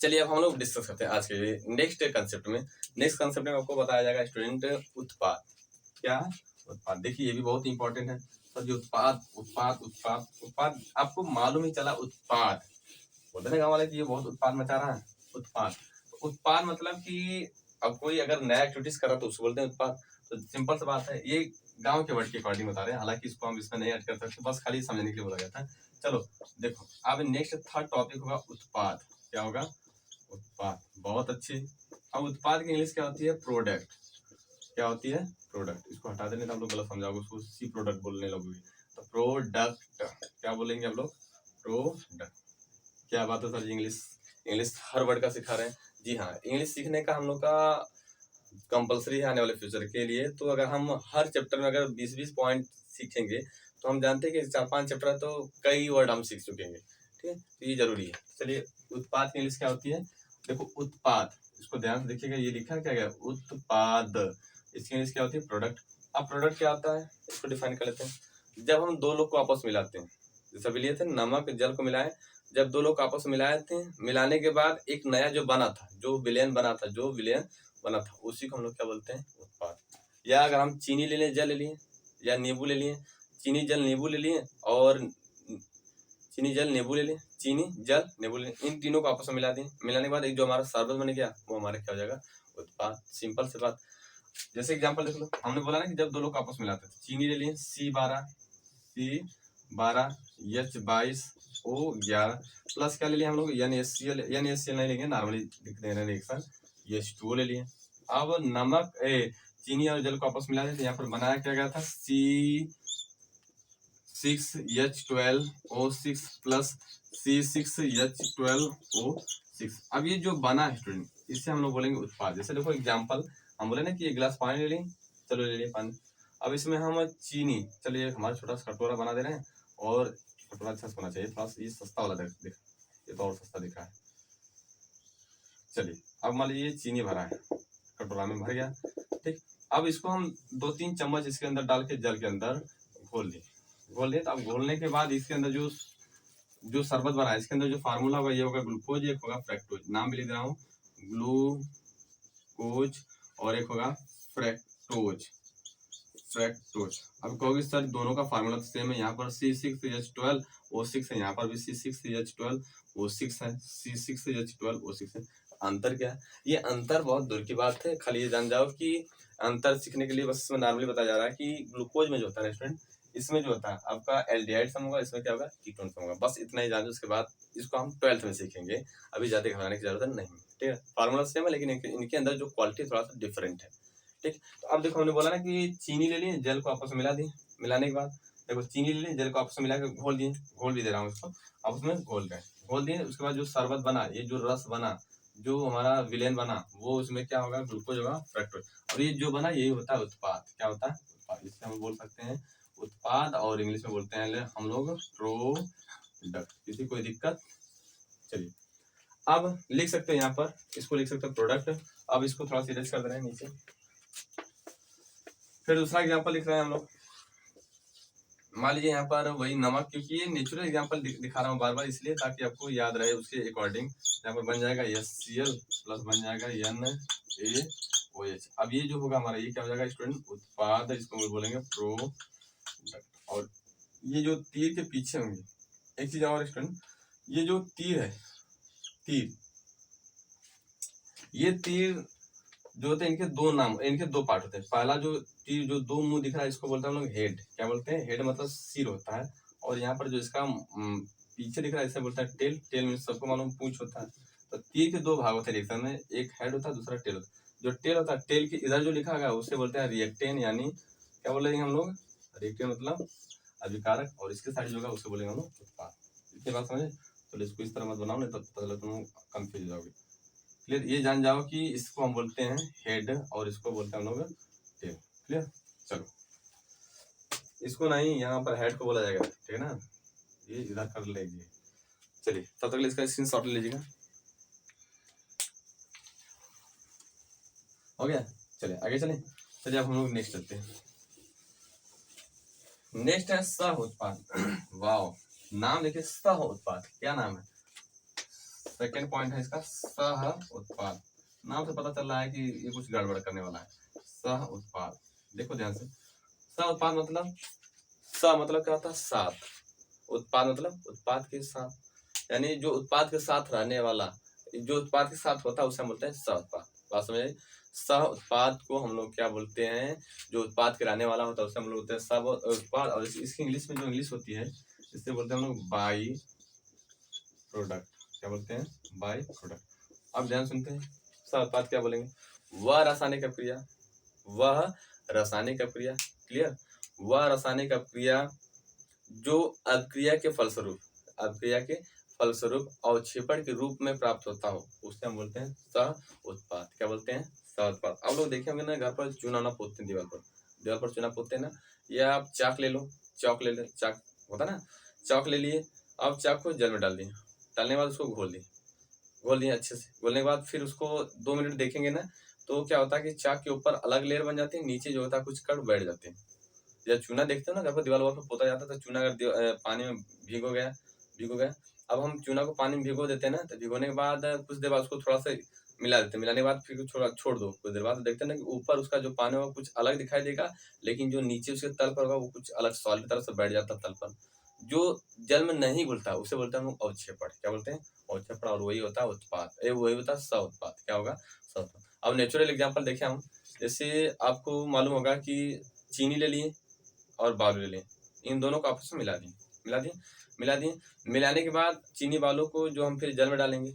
चलिए अब हम लोग डिस्कस करते हैं आज के नेक्स्ट कंसेप्ट में। नेक्स्ट कंसेप्ट में आपको बताया जाएगा स्टूडेंट उत्पाद। क्या है, उत्पाद। देखिए ये भी बहुत इंपॉर्टेंट है सर जी। उत्पाद उत्पाद उत्पाद उत्पाद, आपको मालूम ही चला उत्पाद बोलते ना गाँव वाले कि ये बहुत उत्पाद मचा रहा है। उत्पाद, उत्पाद मतलब कि अब कोई अगर नया एक्टिविटीज कर रहा है तो उसको बोलते हैं उत्पाद। तो सिंपल सा बात है, ये गांव के वर्ड के अकॉर्डिंग बता रहे हैं, हालांकि इसको हम इसमें नहीं ऐड कर सकते, बस खाली समझने के लिए बोला जाता है। चलो देखो, अब नेक्स्ट थर्ड टॉपिक होगा उत्पाद। क्या होगा, उत्पाद। बहुत अच्छे। अब उत्पाद की इंग्लिश क्या होती है, प्रोडक्ट। क्या होती है, प्रोडक्ट। इसको हटा देने तो हम लोग गलत समझाओगे, उसको सी प्रोडक्ट बोलने लगोगे, तो प्रोडक्ट क्या बोलेंगे हम लोग, प्रोडक्ट। क्या बात है सर जी, इंग्लिश हर वर्ड का सिखा रहे हैं। जी हाँ, इंग्लिश सीखने का हम लोग का कंपलसरी है आने वाले फ्यूचर के लिए। तो अगर हम हर चैप्टर में अगर 20-20 पॉइंट सीखेंगे तो हम जानते हैं कि 4-5 चैप्टर है तो कई वर्ड हम सीख चुकेंगे, ठीक है, तो ये जरूरी है। चलिए उत्पाद की इंग्लिश क्या होती है, देखो उत्पाद, इसको ध्यान से देखिएगा, ये लिखा क्या गया, उत्पाद। इसकी इंग्लिश क्या होती है, प्रोडक्ट। अब प्रोडक्ट क्या होता है, इसको डिफाइन कर लेते हैं। जब हम दो लोग को आपस में मिलाते हैं, जैसे अभी लिए थे नमक जल को मिलाए, जब दो लोग आपस में मिलाए थे, मिलाने के बाद एक नया जो बना था, जो विलेन बना था, उसी को हम लोग क्या बोलते हैं, उत्पाद। या अगर हम चीनी ले लें, जल ले लिए, या नींबू ले लिए, चीनी जल नींबू ले लिए, और चीनी जल नींबू ले लें, चीनी जल नींबू ले लें, इन तीनों को आपस में मिला दें, मिलाने के बाद एक जो हमारा शरबत बन गया वो हमारा क्या हो जाएगा, उत्पाद। सिंपल सी बात। जैसे एग्जांपल देख लो, हमने बोला ना कि जब दो लोग आपस में मिलाते हैं, चीनी ले लिए C12 H22 O11 प्लस क्या ले लिया हम लोग, NaCl नहीं लेंगे, नॉर्मली लिख दे रहे हैं रिएक्शन, H2O ले लिए। अब नमक चीनी और जल को आपस में मिला देते, यहाँ पर बनाया क्या गया था, C6H12O6 प्लस C6H12O6। अब ये जो बना है स्टूडेंट, इससे हम लोग बोलेंगे उत्पाद। जैसे देखो एग्जांपल, हम बोले ना कि एक गिलास पानी ले लें, चलो ले लिए पानी। अब इसमें हम चीनी, चलिए हमारा छोटा सा कटोरा बना दे रहे हैं, और कटोरा अच्छा होना चाहिए, थोड़ा ये सस्ता वाला दिख, ये तो और सस्ता दिख रहा है। चलिए अब मान लीजिए चीनी भरा है, कटोरा में भर गया, ठीक। अब इसको हम 2-3 चम्मच इसके अंदर डाल के जल के अंदर घोल दिए। तो अब घोलने के बाद इसके अंदर जो शरबत बना है, इसके अंदर जो फार्मूला होगा, ये होगा ग्लूकोज, एक होगा फ्रैक्टोज, नाम भी लिख रहा हूँ, ग्लूकोज, और एक होगा फ्रैक्टोज। अब कहोगे सर दोनों का फार्मूला तो सेम है, यहाँ पर C6H12O6 है, यहाँ पर भी C6H12O6 है, C6H12O6 है। अंतर क्या है, ये अंतर बहुत दूर की बात है, खाली ये जान जाओ कि अंतर सीखने के लिए बस इसमें नॉर्मली बताया जा रहा है कि ग्लूकोज में जो होता है स्टूडेंट, इसमें जो होता है आपका एल्डिहाइड सम होगा, इसमें क्या होगा, कीटोन सम होगा, बस इतना ही जान लो। उसके बाद इसको हम 12th में सीखेंगे, अभी ज्यादा घबराने की जरूरत नहीं, ठीक है। फार्मूला सेम है लेकिन इनके अंदर जो क्वालिटी थोड़ा सा डिफरेंट है, ठीक। तो अब देखो हमने बोला ना कि चीनी ले लिए, जल को आपस में मिला दिए, मिलाने के बाद देखो चीनी ले ली, जल को आपस में मिला के घोल दिए, घोल भी दे रहा हूँ इसको, आपस में घोल दिए। उसके बाद जो शरबत बना, ये जो रस बना, जो हमारा विलेन बना, वो उसमें क्या होगा, ग्लूकोज होगा, फ्रैक्टोज, और ये जो बना यही होता है उत्पाद। क्या होता है, उत्पाद। इससे हम बोल सकते हैं उत्पाद, और इंग्लिश में बोलते हैं हम लोग प्रोडक्ट। किसी कोई दिक्कत, चलिए अब लिख सकते हैं यहाँ पर, इसको लिख सकते हैं प्रोडक्ट। अब इसको थोड़ा सा इरेज कर दे रहे हैं नीचे। फिर दूसरा एग्जांपल लिख रहे हैं हम लोग, मान लीजिए यहाँ पर वही नमक, क्योंकि ये नेचुरल एग्जांपल दिखा रहा हूँ बार बार, इसलिए ताकि आपको याद रहे उसके अकॉर्डिंग। यहाँ पर बन जाएगा HCl प्लस बन जाएगा NaOH। अब ये जो होगा हमारा, ये क्या हो जाएगा स्टूडेंट, उत्पाद, इसको बोलेंगे प्रोडक्ट। और ये जो तीर के पीछे होंगे एक चीज और स्टूडेंट, ये जो तीर है, तीर, ये तीर जो होते हैं इनके दो नाम, इनके दो पार्ट होते हैं। पहला जो तीर जो दो मुंह दिख रहा है इसको बोलते हैं हम लोग हेड। क्या बोलते हैं? हेड मतलब सिर होता है। और यहाँ पर जो इसका पीछे दिख रहा है इसे बोलते हैं टेल। टेल में सबको मालूम पूंछ होता है। तो तीर के दो भाग होते हैं रिएक्शन में, एक हेड होता है दूसरा टेल होता है। जो टेल होता है, टेल के इधर जो लिखा गया उसे बोलते हैं रिएक्टेन, यानी क्या बोलेंगे हम लोग? रिएक्टेन मतलब अभिकारक, और इसके साइड जो होगा उसे बोलेंगे हम लोग उत्पाद। इतनी बात समझे? तो इसको इस तरह मत बनाओ, नहीं तो पता चला तुम कंफ्यूज हो जाओगे। क्लियर? ये जान जाओ कि इसको हम बोलते हैं हेड और इसको बोलते हैं हम लोग टेल। क्लियर? चलो, इसको नहीं, यहाँ पर हेड को बोला जाएगा, ठीक है ना? ये इधर कर लेंगे। चलिए, तब तक इसका स्क्रीनशॉट ले लीजिएगा। हो गया? चलिए आगे चलें। चलिए अब हम लोग नेक्स्ट चलते हैं। नेक्स्ट है सह उत्पाद। वाओ, नाम देखिए, सह उत्पाद। क्या नाम है? सेकेंड पॉइंट है इसका सह उत्पाद। नाम से पता चल रहा है कि ये कुछ गड़बड़ करने वाला है। सह उत्पाद, देखो ध्यान से। सह उत्पाद मतलब, सह मतलब क्या होता है? साथ। उत्पाद मतलब उत्पाद के साथ, यानी जो उत्पाद के साथ रहने वाला, जो उत्पाद के साथ होता है उसे हम बोलते हैं सह उत्पाद। बात समझे? सह उत्पाद को हम लोग क्या बोलते हैं? जो उत्पाद के रहने वाला होता है उसे हम लोग बोलते हैं सह उत्पाद। और इसकी इंग्लिश में जो इंग्लिश होती है इससे बोलते हैं हम लोग बाई प्रोडक्ट। क्या बोलते हैं? By product. अब ध्यान सुनते हैं, सह उत्पाद क्या बोलेंगे? वह रासायनिक अभिक्रिया, वह रासायनिक अभिक्रिया, क्लियर? वह रासायनिक अभिक्रिया जो अभिक्रिया के फलस्वरूप, अभिक्रिया के फलस्वरूप अवक्षेपण के रूप में प्राप्त होता हो उसे हम बोलते हैं सह उत्पाद। क्या बोलते हैं? सह उत्पाद। आप लोग देखे होंगे ना, घर पर चूना ना पोतते हैं, दीवार पर चूना पोतते हैं ना, या आप चाक ले लो, चौक ले लो, चाक होता ना, चौक ले लिए, आप चाक को जल में डाल दिए, डालने के बाद उसको घोल दिए, घोल दिए अच्छे से। घोलने के बाद फिर उसको 2 मिनट देखेंगे ना, तो क्या होता है कि चाक के ऊपर अलग लेयर बन जाती है, नीचे जो होता है कुछ कण बैठ जाते हैं। जब चूना देखते हो ना, घर पर दीवार पर पोता जाता है, तो चूना अगर पानी में भिगो गया, अब हम चूना को पानी में भिगो देते हैं ना, तो भिगोने के बाद कुछ देर बाद उसको थोड़ा सा मिला देते हैं, मिलाने के बाद फिर थोड़ा छोड़ दो, कुछ देर बाद तो देखते हैं ना कि ऊपर उसका जो पानी होगा कुछ अलग दिखाई देगा, लेकिन जो नीचे उसके तल पर होगा वो कुछ अलग सॉलिड की तरह से बैठ जाता है तल पर, जो जल में नहीं घुलता उसे बोलते हैं हम लोग अवक्षेपण। क्या बोलते हैं? अवक्षेपण। और वही होता है उत्पाद, वही होता है सह उत्पाद। क्या होगा? सह उत्पाद। अब नेचुरल एग्जाम्पल देखें हम, जैसे आपको मालूम होगा कि चीनी ले लिए और बालू ले लें, इन दोनों को आपस में मिला दिए। मिलाने के बाद चीनी बालू को जो हम फिर जल में डालेंगे,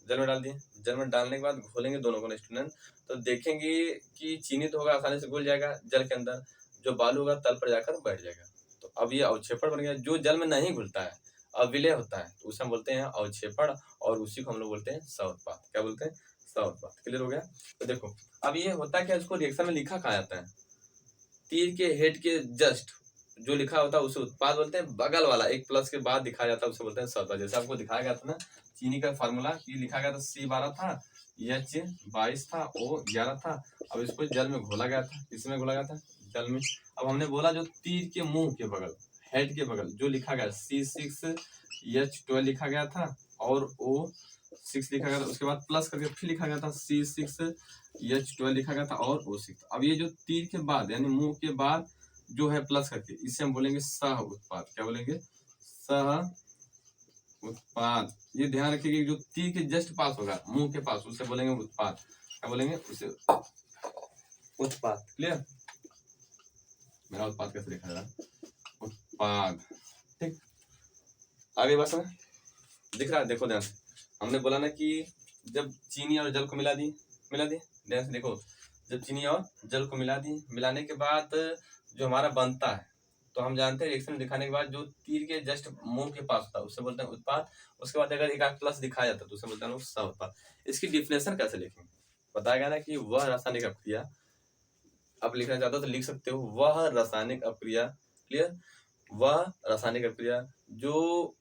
जल में डाल दिए, जल में डालने के बाद घोलेंगे दोनों को स्टूडेंट, तो देखेंगे कि चीनी तो होगा आसानी से घुल जाएगा जल के अंदर, जो बालू होगा तल पर जाकर बैठ जाएगा। तो अब ये अवक्षेपण बन गया। जो जल में नहीं घुलता है, अविलय होता है, तो उसे हम बोलते हैं अवक्षेपण, और उसी को हम लोग बोलते हैं सह उत्पाद। क्या बोलते हैं? सह उत्पाद। क्लियर हो गया? तो देखो अब ये होता क्या, इसको रिएक्शन में लिखा कहाँ जाता है? तीर के हेड के जस्ट जो लिखा होता है उसे उत्पाद बोलते हैं, बगल वाला एक प्लस के बाद दिखाया जाता है उसे बोलते हैं सह उत्पाद। जैसे आपको दिखाया गया था ना, चीनी का फार्मूला, ये लिखा गया था C12 था, H22 था, O11 था। अब इसको जल में घोला गया था, किसमें घोला गया था? जल में। अब हमने बोला जो तीर के मुंह के बगल, हेड के बगल जो लिखा गया C6H12 लिखा गया था और O6 लिखा गया था, उसके बाद प्लस करके फिर लिखा गया था C6H12 लिखा गया था और O6। अब ये जो तीर के बाद यानी मुंह के बाद जो है प्लस करके, इसे हम बोलेंगे सह उत्पाद। क्या बोलेंगे? सह उत्पाद। ये ध्यान रखिए जो तीर के जस्ट पास होगा मुंह के पास उसे बोलेंगे उत्पाद। क्या बोलेंगे? उसे उत्पाद। क्लियर? मेरा उत्पाद कैसे लिखा जा रहा है? उत्पाद। ठीक, आगे बात समझ दिख रहा है? देखो ध्यान से, हमने बोला ना कि जब चीनी और जल को मिला दी, ध्यान से देखो, जब चीनी और जल को मिला दी, मिलाने के बाद जो हमारा बनता है, तो हम जानते हैं रिएक्शन दिखाने के बाद जो तीर के जस्ट मुंह के पास होता है उसे बोलते हैं उत्पाद। उसके बाद अगर एक आध प्लस दिखाया जाता है तो उसे बोलते हैं सह उत्पाद। इसकी डिफिनेशन कैसे लिखेंगे? बताया गया ना कि वह रासायनिक अभिक्रिया, अब लिखना चाहते हो तो लिख सकते हो वह रासायनिक अभिक्रिया। क्लियर? वह रासायनिक अभिक्रिया जो,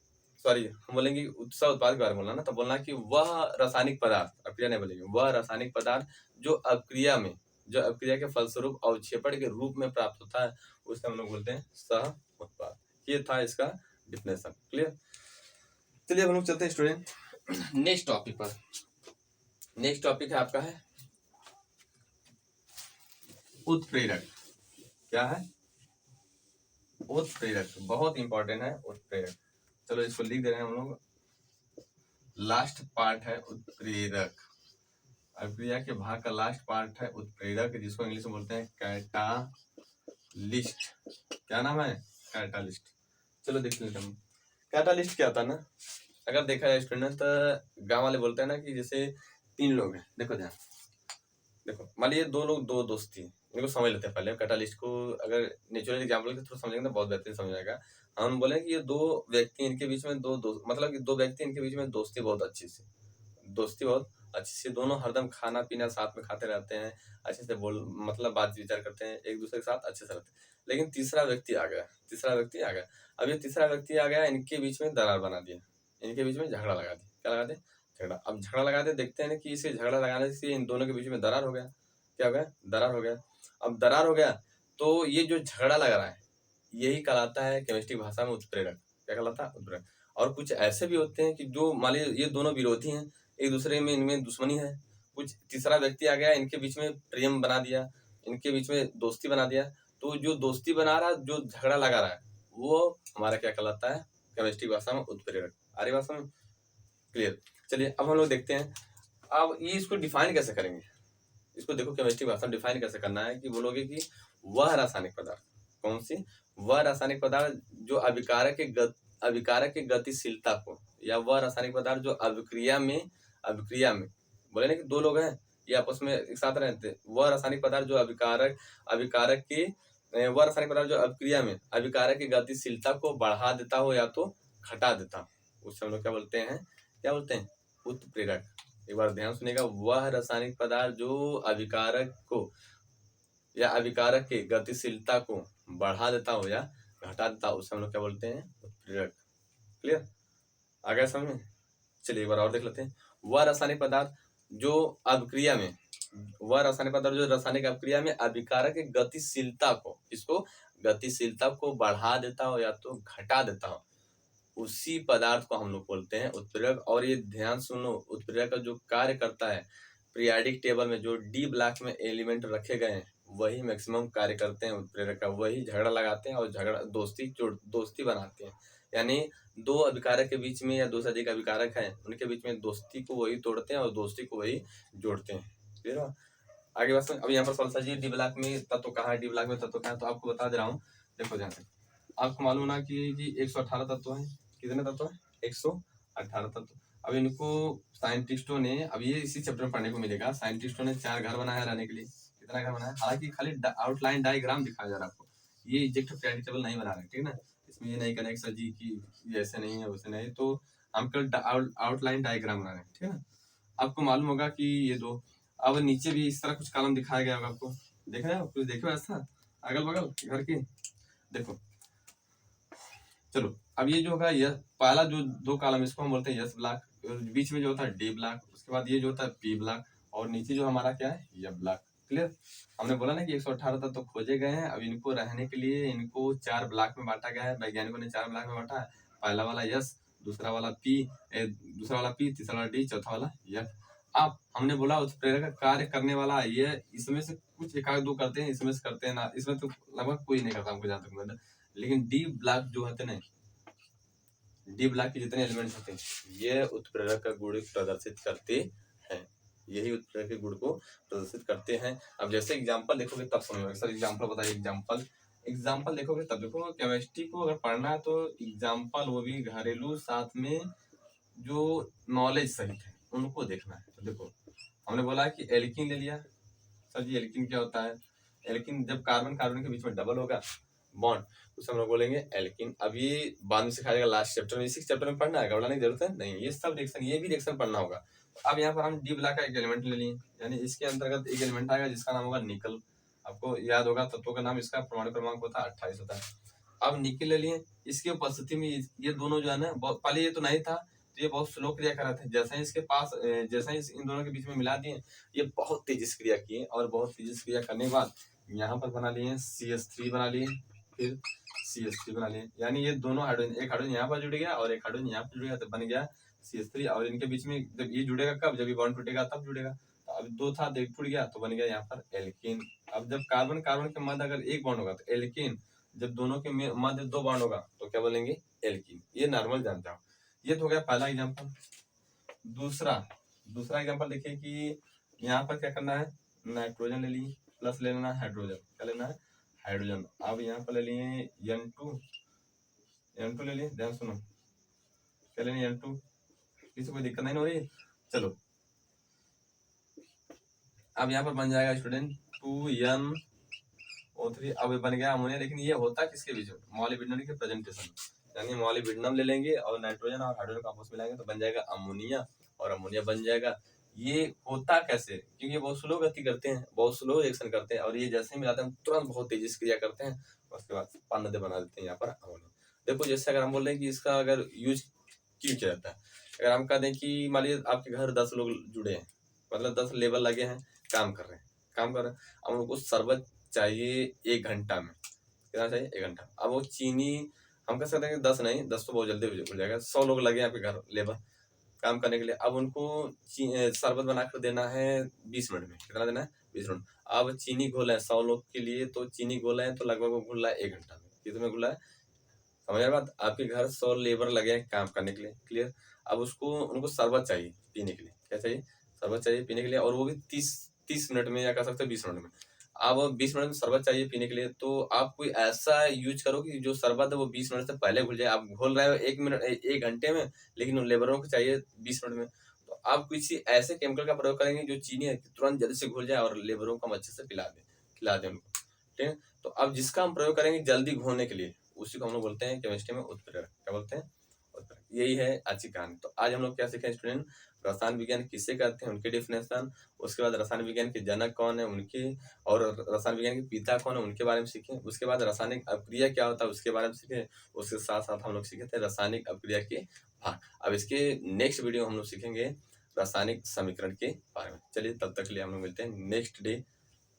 सॉरी हम बोलेंगे सह उत्पाद के बारे में बोलना ना, तो बोलना कि वह रासायनिक पदार्थ, अभिक्रिया नहीं बोलेंगे, वह रासायनिक पदार्थ जो अभिक्रिया में, जो अभिक्रिया के फलस्वरूप अवक्षेपण के रूप में प्राप्त होता है उसे हम लोग बोलते हैं सह उत्पाद। ये था इसका डिफिनेशन। क्लियर? चलिए हम लोग चलते हैं स्टूडेंट नेक्स्ट टॉपिक पर। नेक्स्ट टॉपिक है आपका है उत्प्रेरक। क्या है? उत्प्रेरक बहुत इंपॉर्टेंट है। उत्प्रेरक चलो इसको लिख दे रहे हैं हम लोग। लास्ट पार्ट है उत्प्रेरक। अभिक्रिया के भाग का लास्ट पार्ट है उत्प्रेरक, जिसको इंग्लिश में बोलते हैं कैटालिस्ट। क्या नाम है? कैटालिस्ट। चलो देख लेते हैं। कैटालिस्ट क्या होता है ना, अगर देखा जाए स्टूडेंट तो गांव वाले बोलते हैं ना कि जैसे 3 लोग हैं, देखो ध्यान, देखो मान लीजिए 2 लोग 2 दोस्त थी, इनको समझ लेते हैं पहले कैटालिस्ट को। अगर नेचुरल एग्जाम्पल के थ्रू समझेंगे तो बहुत बेहतरीन समझ आएगा। हम बोले कि ये 2 व्यक्ति, इनके बीच में मतलब कि 2 व्यक्ति, इनके बीच में दोस्ती बहुत अच्छी सी, दोस्ती बहुत अच्छी सी, दोनों हरदम खाना पीना साथ में खाते रहते हैं, अच्छे से मतलब बात विचार करते हैं, एक दूसरे के साथ अच्छे से रहते हैं। लेकिन तीसरा व्यक्ति आ गया। अब ये तीसरा व्यक्ति आ गया, इनके बीच में दरार बना दिया, इनके बीच में झगड़ा लगा दिया। क्या लगा दिया? झगड़ा। अब झगड़ा लगा दे, देखते हैं ना कि इसे झगड़ा लगाने से इन दोनों के बीच में दरार हो गया। क्या हो गया? दरार हो गया। अब दरार हो गया तो ये जो झगड़ा लग रहा है यही कहलाता है केमिस्ट्री भाषा में उत्प्रेरक। क्या कहलाता है? उत्प्रेरक। और कुछ ऐसे भी होते हैं कि जो मान लीजिए ये दोनों विरोधी हैं, एक दूसरे में इनमें दुश्मनी है, कुछ तीसरा व्यक्ति आ गया, इनके बीच में प्रेम बना दिया, इनके बीच में दोस्ती बना दिया। तो जो दोस्ती बना रहा है, जो झगड़ा लगा रहा है, वो हमारा क्या कहलाता है केमिस्ट्री भाषा में? उत्प्रेरक। आर्य भाषा में क्लियर। चलिए अब हम लोग देखते हैं, अब ये इसको डिफाइन कैसे करेंगे। इसको देखो केमिस्ट्री भाषा में डिफाइन कैसे करना है कि बोलोगे कि वह रासायनिक पदार्थ, कौन सी? वह रासायनिक पदार्थ जो अभिकारक के गतिशीलता को, या वह रासायनिक पदार्थ जो अभिक्रिया में बोले ना कि 2 लोग हैं ये आपस में एक साथ रहते हैं, वह रासायनिक पदार्थ जो वह रासायनिक पदार्थ जो अभिक्रिया में अभिकारक की गतिशीलता को बढ़ा देता हो या तो घटा देता हो, उससे हम लोग क्या बोलते हैं? उत्प्रेरक। एक बार ध्यान सुनिएगा, वह रासायनिक पदार्थ जो अभिकारक को या अभिकारक के गतिशीलता को बढ़ा देता हो या घटा देता हो, उससे हम लोग क्या बोलते हैं? उत्प्रेरक। क्लियर? आ गया समझ में? चलिए एक बार और देख लेते हैं। वह रासायनिक पदार्थ जो अभिक्रिया में रासायनिक अभिक्रिया में अभिकारक की गतिशीलता को, इसको गतिशीलता को बढ़ा देता हो या तो घटा देता हो, उसी पदार्थ को हम लोग बोलते हैं उत्प्रेरक। और ये ध्यान सुनो, उत्प्रेरक का जो कार्य करता है, पीरियाडिक टेबल में जो डी ब्लॉक में एलिमेंट रखे गए हैं वही मैक्सिमम कार्य करते हैं उत्प्रेरक का, वही झगड़ा लगाते हैं और दोस्ती बनाते हैं। यानी 2 अभिकारक के बीच में या 2 से अधिक अभिकारक हैं, उनके बीच में दोस्ती को वही तोड़ते हैं और दोस्ती को वही जोड़ते हैं। क्लियर हो? आगे बस अब यहाँ पर पता जी डी ब्लॉक में तत्व कहाँ है, डी ब्लॉक में तत्व कहाँ है, तो आपको बता दे रहा हूँ। देखो ध्यान से, आपको मालूम ना कि 118 तत्व है। कितने तत्व है? 118 तत्व। अब इनको साइंटिस्टों ने, अब ये इसी चैप्टर में पढ़ने को मिलेगा, साइंटिस्टों ने 4 घर बनाया रहने के लिए। कितना घर बनाया? हालांकि खाली आउटलाइन डायग्राम दिखाया जा रहा है आपको, ये एग्जैक्ट पीरियोडिक टेबल नहीं बना रहे, ठीक है ना। इसमें ये नहीं करेंगे सर जी कि ऐसे नहीं है वैसे नहीं, तो हम कल आउटलाइन डायग्राम बना रहे हैं, ठीक है ना। आपको मालूम होगा कि ये 2, अब नीचे भी इस तरह कुछ कॉलम दिखाया गया होगा आपको, देख रहे हो कुछ? देखो ऐसा अगल बगल घर के, देखो। चलो अब ये जो होगा, यह पहला जो 2 कॉलम इसको हम बोलते हैं यस ब्लॉक, बीच में जो होता है डी ब्लॉक, उसके बाद ये जो होता है पी ब्लॉक, और नीचे जो हमारा क्या है? यह ब्लॉक। क्लियर? हमने बोला ना कि 118 तत्व तो खोजे गए हैं। अब इनको रहने के लिए इनको 4 ब्लॉक में बांटा गया है, वैज्ञानिकों ने 4 ब्लॉक में बांटा है। पहला वाला यस, दूसरा वाला पी, तीसरा वाला डी, चौथा वाला यफ। अब हमने बोला उत्प्रेरक कार्य करने वाला ये, इसमें से कुछ 1-2 करते हैं, इसमें से करते हैं ना, इसमें तो लगभग कोई नहीं करता हमको जहाँ तक पता। लेकिन डी ब्लॉक जो होते हैं, डी ब्लॉक के जितने एलिमेंट्स होते हैं ये उत्प्रेरक का गुण प्रदर्शित करते हैं, यही उत्प्रेरक के गुण को प्रदर्शित करते हैं। अब जैसे एग्जांपल देखोगे तब समझोगे। सर एग्जांपल बताइए। एग्जांपल देखोगे तब देखो। केमिस्ट्री को अगर पढ़ना है तो एग्जांपल, वो भी घरेलू, साथ में जो नॉलेज सहित है उनको देखना है। तो देखो हमने बोला कि एल्कीन ले लिया। सर जी एल्कीन क्या होता है? एल्कीन जब कार्बन कार्बन के बीच में डबल होगा बॉन्ड, उसे हम लोग बोलेंगे एल्कीन। अब ये बाद में सिखाया जाएगा लास्ट चैप्टर में, इसी चैप्टर में पढ़ना है, घबराने की जरूरत है नहीं। ये सब रिएक्शन, ये भी रिएक्शन पढ़ना होगा। अब यहाँ पर हम डी ब्लॉक का एक एलिमेंट ले लिए, यानी इसके अंतर्गत एक एलिमेंट आएगा जिसका नाम होगा निकल। आपको याद होगा तत्वों का नाम, इसका परमाणु क्रमांक होता है 28 होता है। अब निकल ले लिए, इसकी उपस्थिति में ये दोनों जो है ना, पहले ये तो नहीं था, तो ये बहुत स्लो क्रिया कर रहे थे। जैसे ही इसके पास, जैसे ही इन दोनों के बीच में मिला दिए, ये बहुत तेजी से क्रिया किए, और बहुत तेजी से क्रिया करने के बाद यहाँ पर बना लिए CH3 बना लिए, फिर CH3 बना लिए। यानी ये दोनों हाइड्रोजन, एक हाइड्रोजन यहाँ पर जुड़ गया और एक हाइड्रोजन यहाँ पर जुड़ गया, तो बन गया CH3। और इनके बीच में जब ये जुड़ेगा कब? जब ये बॉन्ड टूटेगा तब जुड़ेगा। तो अब 2 था, एक टूट गया तो बन गया यहाँ पर एल्कीन। अब जब कार्बन कार्बन के मध्य अगर एक बॉन्ड होगा तो एल्कीन, जब दोनों के मध्य 2 बॉन्ड होगा तो क्या बोलेंगे, एल्कीन। ये नॉर्मल जानते हो। ये तो हो गया पहला एग्जांपल। दूसरा एग्जांपल देखिए कि यहाँ पर क्या करना है, नाइट्रोजन ले लिए प्लस ले लेना हाइड्रोजन, क्या लेना है, हाइड्रोजन। अब यहाँ पर ले लिए N2 ले लिए, ध्यान सुनो, क्या लेंगे N2, किसी कोई दिक्कत नहीं हो रही। चलो अब यहाँ पर बन जाएगा स्टूडेंट 2NO3। अब ये बन गया अमोनिया। लेकिन ये होता किसके बीच में, मॉलिब्डेनम के प्रेजेंटेशन, यानी मॉलिब्डेनम ले लेंगे और नाइट्रोजन और हाइड्रोजन का आपस में मिलाएंगे तो बन जाएगा अमोनिया, और अमोनिया बन जाएगा। ये होता कैसे, क्योंकि ये बहुत स्लो गति करते हैं, बहुत स्लो रिएक्शन करते हैं, और ये जैसे ही मिलाते हैं तुरंत बहुत तेजी से क्रिया करते हैं, उसके बाद पानी बना देते हैं यहाँ पर अमोनिया। देखो जैसे अगर हम बोल रहे हैं कि इसका अगर यूज क्यों किया जाता है, अगर हम कह दें कि मान लीजिए आपके घर 10 लोग जुड़े हैं, मतलब 10 लेबर लगे हैं, काम कर रहे हैं, अब उनको शरबत चाहिए 1 घंटा में, कितना चाहिए, 1 घंटा। अब वो चीनी हम कह सकते हैं कि 10 नहीं, 10 तो बहुत जल्दी हो जाएगा, 100 लोग लगे हैं आपके घर लेबर काम करने के लिए। अब उनको शरबत बनाकर देना है 20 मिनट में, कितना देना है, 20 मिनट। अब चीनी घोला है 100 लोग के लिए, तो चीनी घोला है तो लगभग वो घुल रहा है 1 घंटा में, कितने घुला है, समझ रहे बात। आपके घर 100 लेबर लगे हैं काम करने के लिए, क्लियर। अब उनको शरबत चाहिए पीने के लिए, क्या चाहिए, शरबत चाहिए पीने के लिए, और वो भी 30 मिनट में, या कह सकते हैं 20 मिनट में। अब 20 मिनट में शरबत चाहिए पीने के लिए, तो आप कोई ऐसा यूज करो कि जो शरबत है वो 20 मिनट से पहले घुल जाए। आप घोल रहे हो 1 घंटे में, लेकिन उन लेबरों को चाहिए 20 मिनट में, तो आप किसी ऐसे केमिकल का प्रयोग करेंगे जो चीनी है तुरंत जल्दी से घुल जाए और लेबरों को हम अच्छे से खिला दें उनको, ठीक है। तो अब जिसका हम प्रयोग करेंगे जल्दी घोलने के लिए, उसी को हम लोग बोलते हैं केमिस्ट्री में उत्प्रेरक, क्या बोलते हैं, उत्प्रेरक। यही है आज की कहानी। तो आज हम लोग क्या सीखे स्टूडेंट, रसायन विज्ञान किसे कहते हैं, उनके डिफिनेशन, उसके बाद रसायन विज्ञान के जनक कौन है उनके, और रसायन विज्ञान के पिता कौन है उनके बारे में सीखे। उसके बाद रासायनिक अपक्रिया क्या होता है उसके बारे में सीखे। उसके साथ साथ हम लोग सीखे थे रासायनिक अपक्रिया के भाग। अब इसके नेक्स्ट वीडियो हम लोग सीखेंगे रासायनिक समीकरण के बारे में। चलिए तब तक के लिए हम लोग मिलते हैं next day.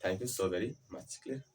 Thank you so very much. Clear.